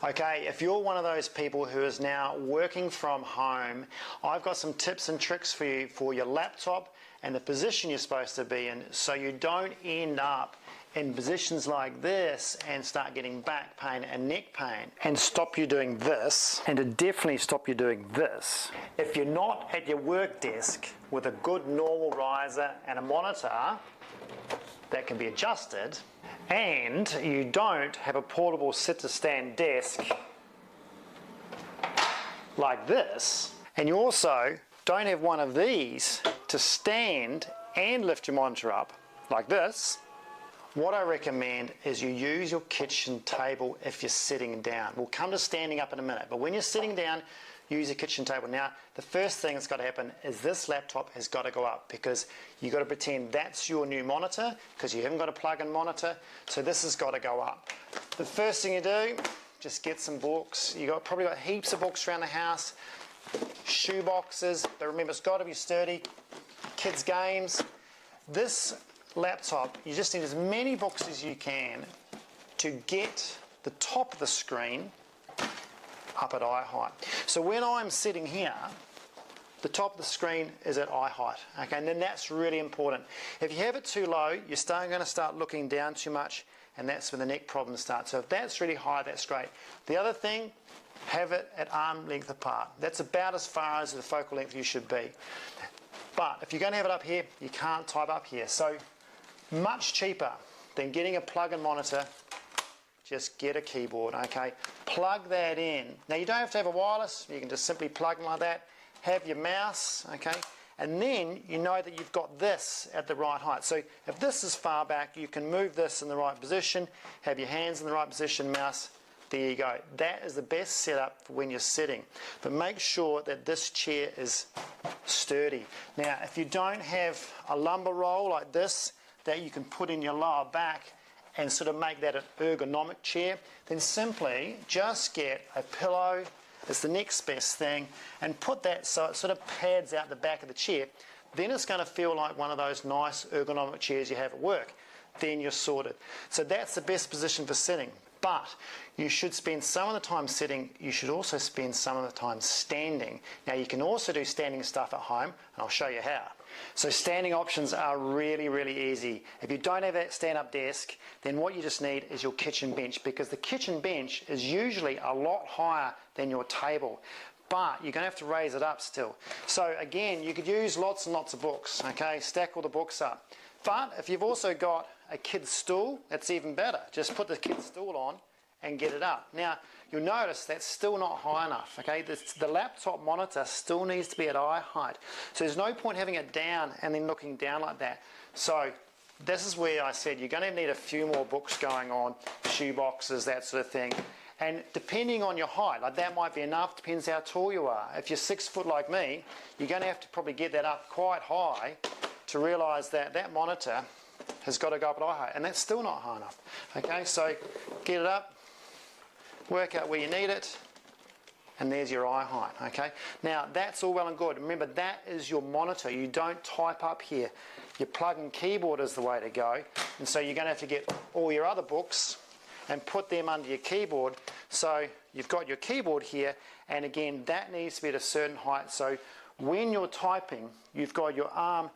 Okay, if you're one of those people who is now working from home, I've got some tips and tricks for you for your laptop and the position you're supposed to be in, so you don't end up in positions like this and start getting back pain and neck pain, and stop you doing this, and to definitely stop you doing this. If you're not at your work desk with a good normal riser and a monitor that can be adjusted, and you don't have a portable sit-to-stand desk like this, and you also don't have one of these to stand and lift your monitor up like this, what I recommend is you use your kitchen table if you're sitting down. We'll come to standing up in a minute, but when you're sitting down, use your kitchen table. Now, the first thing that's got to happen is this laptop has got to go up, because you've got to pretend that's your new monitor, because you haven't got a plug-in monitor, so this has got to go up. The first thing you do, just get some books. You've probably got heaps of books around the house, shoe boxes, but remember it's got to be sturdy, kids' games. This laptop, you just need as many books as you can to get the top of the screen up at eye height. So when I'm sitting here, the top of the screen is at eye height, okay, and then that's really important. If you have it too low, you're going to start looking down too much, and that's when the neck problems start. So if that's really high, that's great. The other thing, have it at arm length apart. That's about as far as the focal length you should be. But if you're going to have it up here, you can't type up here. So much cheaper than getting a plug-in monitor, just get a keyboard, okay? Plug that in. Now you don't have to have a wireless, you can just simply plug them like that. Have your mouse, okay? And then you know that you've got this at the right height. So if this is far back, you can move this in the right position, have your hands in the right position, mouse, there you go. That is the best setup for when you're sitting. But make sure that this chair is sturdy. Now, if you don't have a lumbar roll like this that you can put in your lower back and sort of make that an ergonomic chair, then simply just get a pillow, it's the next best thing, and put that so it sort of pads out the back of the chair. Then it's going to feel like one of those nice ergonomic chairs you have at work. Then you're sorted. So that's the best position for sitting. But you should spend some of the time sitting, you should also spend some of the time standing. Now you can also do standing stuff at home, and I'll show you how. So standing options are really, really easy. If you don't have that stand-up desk, then what you just need is your kitchen bench, because the kitchen bench is usually a lot higher than your table, but you're going to have to raise it up still. So again, you could use lots and lots of books, okay? Stack all the books up. But if you've also got a kid's stool, that's even better. Just put the kid's stool on and get it up. Now, you'll notice that's still not high enough, okay? The laptop monitor still needs to be at eye height. So there's no point having it down and then looking down like that. So this is where I said you're going to need a few more books going on, shoe boxes, that sort of thing. And depending on your height, like that might be enough, depends how tall you are. If you're 6 foot like me, you're going to have to probably get that up quite high to realise that that monitor has got to go up at eye height, and that's still not high enough. Okay, so get it up, work out where you need it, and there's your eye height. Okay, now that's all well and good. Remember, that is your monitor. You don't type up here. Your plug-in keyboard is the way to go, and so you're going to have to get all your other books and put them under your keyboard. So you've got your keyboard here, and again, that needs to be at a certain height. So when you're typing, you've got your arm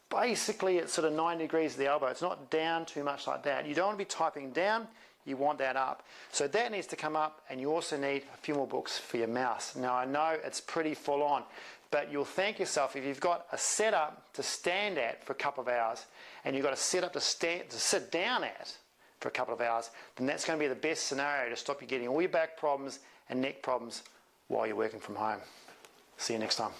basically at sort of 90 degrees of the elbow. It's not down too much like that. You don't want to be typing down, you want that up. So that needs to come up, and you also need a few more books for your mouse. Now I know it's pretty full on, but you'll thank yourself if you've got a setup to stand at for a couple of hours, and you've got a setup to sit down at for a couple of hours, then that's going to be the best scenario to stop you getting all your back problems and neck problems while you're working from home. See you next time.